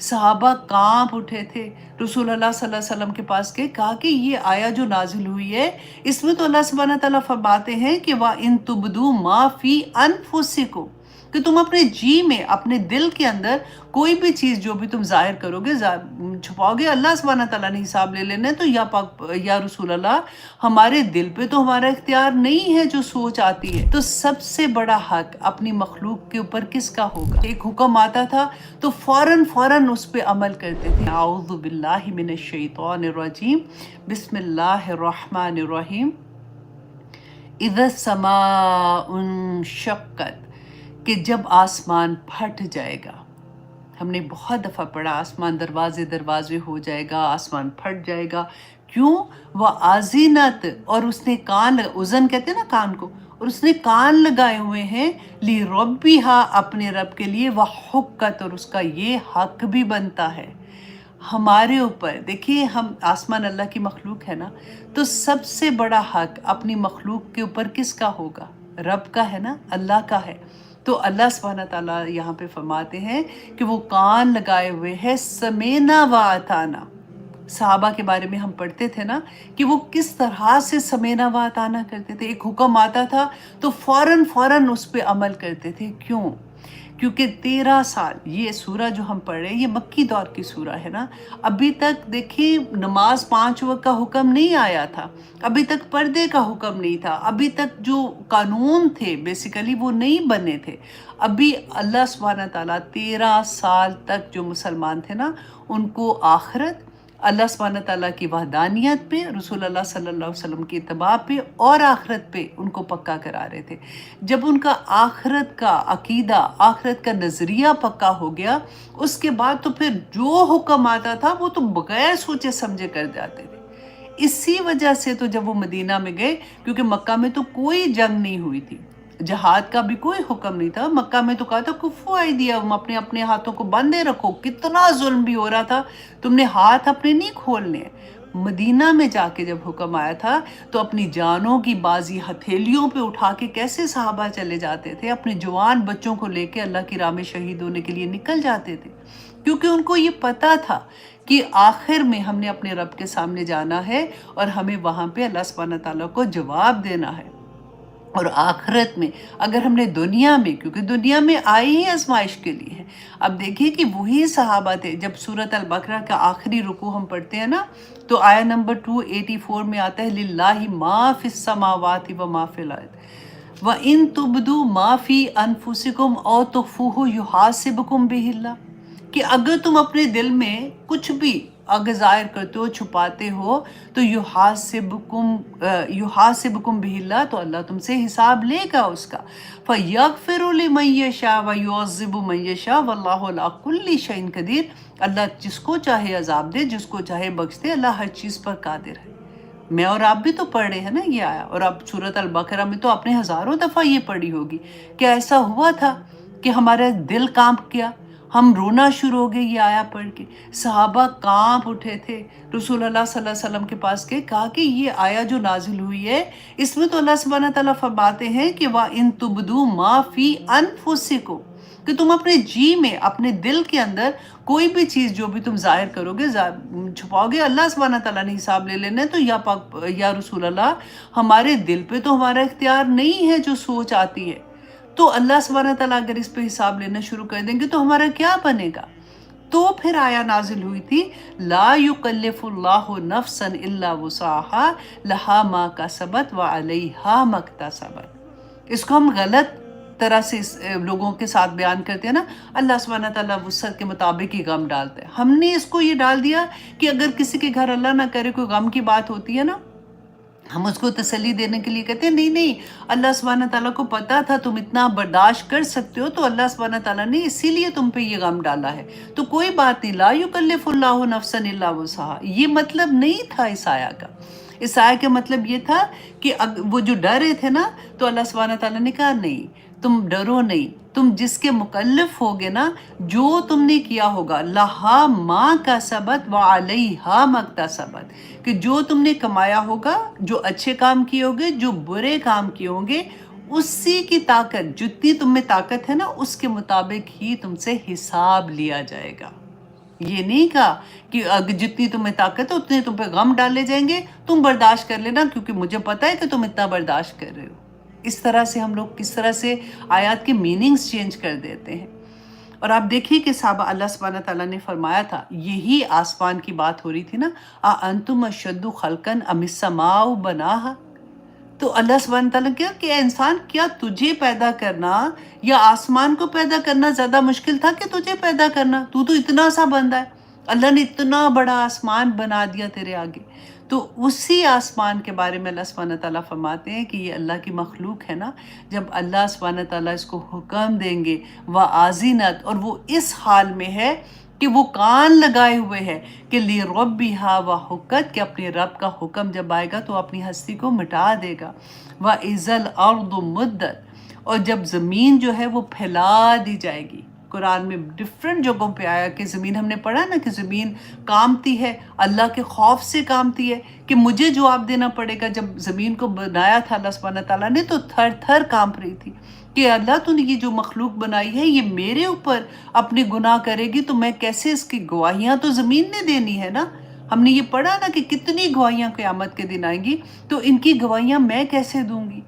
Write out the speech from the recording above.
صحابہ کانپ اٹھے تھے، رسول اللہ صلی اللہ علیہ وسلم کے پاس گئے، کہا کہ یہ آیا جو نازل ہوئی ہے اس میں تو اللہ سبحانہ تعالیٰ فرماتے ہیں کہ وَإِن تُبْدُوا مَا فِي أَنفُسِكُمْ، کہ تم اپنے جی میں، اپنے دل کے اندر کوئی بھی چیز جو بھی تم ظاہر کرو گے، چھپاؤ گے، اللہ سبحانہ تعالیٰ نے حساب لے لینا ہے۔ تو یا رسول اللہ، ہمارے دل پہ تو ہمارا اختیار نہیں ہے جو سوچ آتی ہے، تو سب سے بڑا حق اپنی مخلوق کے اوپر کس کا ہوگا؟ ایک حکم آتا تھا تو فوراً اس پہ عمل کرتے تھے۔ اعوذ باللہ من الشیطان الرجیم، بسم اللہ الرحمن الرحیم۔ اذا السماء انشقت، کہ جب آسمان پھٹ جائے گا۔ ہم نے بہت دفعہ پڑھا آسمان دروازے ہو جائے گا، آسمان پھٹ جائے گا۔ کیوں؟ وہ آزینت، اور اس نے کان، اذن کہتے ہیں نا کان کو، اور اس نے کان لگائے ہوئے ہیں لی ربیہا، اپنے رب کے لیے، وہ حکت، اور اس کا یہ حق بھی بنتا ہے ہمارے اوپر۔ دیکھیے، ہم آسمان اللہ کی مخلوق ہے نا، تو سب سے بڑا حق اپنی مخلوق کے اوپر کس کا ہوگا؟ رب کا ہے نا، اللہ کا ہے۔ تو اللہ سبحانہ تعالیٰ یہاں پہ فرماتے ہیں کہ وہ کان لگائے ہوئے ہیں، سمینا و اطانا۔ صحابہ کے بارے میں ہم پڑھتے تھے نا کہ وہ کس طرح سے سمینا و اطانا کرتے تھے۔ ایک حکم آتا تھا تو فوراً اس پہ عمل کرتے تھے۔ کیوں؟ کیونکہ 13 سال، یہ سورہ جو ہم پڑھ رہے ہیں یہ مکی دور کی سورہ ہے نا، ابھی تک دیکھیں نماز 5 وقت کا حکم نہیں آیا تھا، ابھی تک پردے کا حکم نہیں تھا، ابھی تک جو قانون تھے بیسیکلی وہ نہیں بنے تھے۔ ابھی اللہ سبحانہ تعالیٰ 13 سال تک جو مسلمان تھے نا، ان کو آخرت، اللہ سبحانہ تعالیٰ کی وحدانیت پہ، رسول اللہ صلی اللہ علیہ وسلم کی اتباع پہ اور آخرت پہ ان کو پکا کرا رہے تھے۔ جب ان کا آخرت کا عقیدہ، آخرت کا نظریہ پکا ہو گیا، اس کے بعد تو پھر جو حکم آتا تھا وہ تو بغیر سوچے سمجھے کر جاتے تھے۔ اسی وجہ سے تو جب وہ مدینہ میں گئے، کیونکہ مکہ میں تو کوئی جنگ نہیں ہوئی تھی، جہاد کا بھی کوئی حکم نہیں تھا، مکہ میں تو کہا تھا کفو ایدیہم، اپنے ہاتھوں کو بندے رکھو، کتنا ظلم بھی ہو رہا تھا، تم نے ہاتھ اپنے نہیں کھولنے۔ مدینہ میں جا کے جب حکم آیا تھا تو اپنی جانوں کی بازی ہتھیلیوں پہ اٹھا کے کیسے صحابہ چلے جاتے تھے، اپنے جوان بچوں کو لے کے اللہ کی راہ میں شہید ہونے کے لیے نکل جاتے تھے، کیونکہ ان کو یہ پتا تھا کہ آخر میں ہم نے اپنے رب کے سامنے جانا ہے اور ہمیں وہاں پہ اللہ سبحانہ تعالیٰ کو جواب دینا ہے۔ اور آخرت میں اگر ہم نے دنیا میں، کیونکہ دنیا میں آئی ہی آزمائش کے لیے ہے۔ اب دیکھیے کہ وہی صحابہ تھے، جب سورۃ البقرہ کا آخری رکوع ہم پڑھتے ہیں نا، تو آیہ نمبر 284 میں آتا ہے للہ ما فی السماوات و ما فی الارض وَإِن تُبْدُوا مَا فِي أَنفُسِكُمْ أَوْ تُخْفُوهُ يُحَاسِبْكُم بِهِ اللَّهُ، کہ اگر تم اپنے دل میں کچھ بھی اگر ظاہر کرتے ہو، چھپاتے ہو، تو یحاسبکم بہ اللہ، تو اللہ تم سے حساب لے گا اس کا۔ فیغفر لمن یشاء ویعذب من یشاء واللہ علی کل شیء قدیر، اللہ جس کو چاہے عذاب دے، جس کو چاہے بخش دے، اللہ ہر چیز پر قادر ہے۔ میں اور آپ بھی تو پڑھ رہے ہیں نا یہ آیا، اور اب سورۃ البقرہ میں تو آپ نے ہزاروں دفعہ یہ پڑھی ہوگی کہ ایسا ہوا تھا کہ ہمارا دل کانپ گیا، ہم رونا شروع ہو گئے یہ آیا پڑھ کے، صحابہ کانپ اٹھے تھے، رسول اللہ صلی اللہ علیہ وسلم کے پاس گئے، کہا کہ یہ آیا جو نازل ہوئی ہے اس میں تو اللہ سبحانہ تعالیٰ فرماتے ہیں کہ وَإِن تُبْدُوا مَا فِي أَنفُسِكُمْ، کہ تم اپنے جی میں، اپنے دل کے اندر کوئی بھی چیز جو بھی تم ظاہر کرو گے، چھپاؤ گے، اللہ سبحانہ تعالیٰ نے حساب لے لینا ہے۔ تو یا رسول اللہ، ہمارے دل پہ تو ہمارا اختیار نہیں ہے جو سوچ آتی ہے، تو اللہ سبحانہ تعالیٰ اگر اس پہ حساب لینا شروع کر دیں گے تو ہمارا کیا بنے گا؟ تو پھر آیا نازل ہوئی تھی لا یکلف اللہ نفسا الا وسعها لہا ما کسبت وعلیہا ما اکتسبت۔ اس کو ہم غلط طرح سے لوگوں کے ساتھ بیان کرتے ہیں نا، اللہ سبحانہ تعالیٰ وسعت کے مطابق ہی غم ڈالتا ہے۔ ہم نے اس کو یہ ڈال دیا کہ اگر کسی کے گھر اللہ نہ کرے کوئی غم کی بات ہوتی ہے نا، ہم اس کو تسلی دینے کے لیے کہتے ہیں نہیں، اللہ سبحانہ تعالیٰ کو پتا تھا تم اتنا برداشت کر سکتے ہو، تو اللہ سبحانہ تعالیٰ نے اسی لیے تم پہ یہ غم ڈالا ہے، تو کوئی بات نہیں، لا یکلف اللہ نفسا الا وسعها۔ یہ مطلب نہیں تھا اس آیہ کا۔ اس آیہ کا مطلب یہ تھا کہ وہ جو ڈرے تھے نا، تو اللہ سبحانہ تعالیٰ نے کہا نہیں، تم ڈرو نہیں، تم جس کے مکلف ہوگے نا، جو تم نے کیا ہوگا، لہا ما کسبت وعلیہا ما اکتسبت، کہ جو تم نے کمایا ہوگا، جو اچھے کام کیے ہوگے، جو برے کام کیے ہوں گے، اسی کی طاقت، جتنی تم میں طاقت ہے نا، اس کے مطابق ہی تم سے حساب لیا جائے گا۔ یہ نہیں کہا کہ جتنی تمہیں طاقت ہے اتنے تم پہ غم ڈالے جائیں گے، تم برداشت کر لینا کیونکہ مجھے پتا ہے کہ تم اتنا برداشت کر رہے ہو۔ اس طرح سے ہم لوگ کس طرح سے آیات کے میننگز چینج کر دیتے ہیں۔ اور آپ دیکھیے کہ صحابہ اللہ سبحانہ تعالیٰ نے فرمایا تھا، یہی آسمان کی بات ہو رہی تھی نا، انتم اشد خلقن ام السماء بناہا، تو اللہ سبحانہ تعالیٰ کیا کہ اے انسان، کیا تجھے پیدا کرنا یا آسمان کو پیدا کرنا زیادہ مشکل تھا کہ تجھے پیدا کرنا؟ تو اتنا سا بندہ ہے، اللہ نے اتنا بڑا آسمان بنا دیا تیرے آگے۔ تو اسی آسمان کے بارے میں اللہ سبحانہ تعالیٰ فرماتے ہیں کہ یہ اللہ کی مخلوق ہے نا، جب اللہ سبحانہ تعالیٰ اس کو حکم دیں گے وَآذِنَتْ، اور وہ اس حال میں ہے کہ وہ کان لگائے ہوئے ہے کہ لِرَبِّهَا وَحُقَّتْ، کہ اپنے رب کا حکم جب آئے گا تو اپنی ہستی کو مٹا دے گا۔ وَإِذَا الْأَرْضُ مُدَّتْ، اور جب زمین جو ہے وہ پھیلا دی جائے گی۔ قرآن میں ڈفرینٹ جگہوں پہ آیا کہ زمین، ہم نے پڑھا نا کہ زمین کامتی ہے، اللہ کے خوف سے کامتی ہے کہ مجھے جواب دینا پڑے گا۔ جب زمین کو بنایا تھا اللہ سبحانہ تعالیٰ نے تو تھر تھر کانپ رہی تھی کہ اللہ تو نے یہ جو مخلوق بنائی ہے یہ میرے اوپر اپنے گناہ کرے گی تو میں کیسے، اس کی گواہیاں تو زمین نے دینی ہے نا۔ ہم نے یہ پڑھا نا کہ کتنی گواہیاں قیامت کے دن آئیں گی، تو ان کی گواہیاں میں کیسے دوں گی؟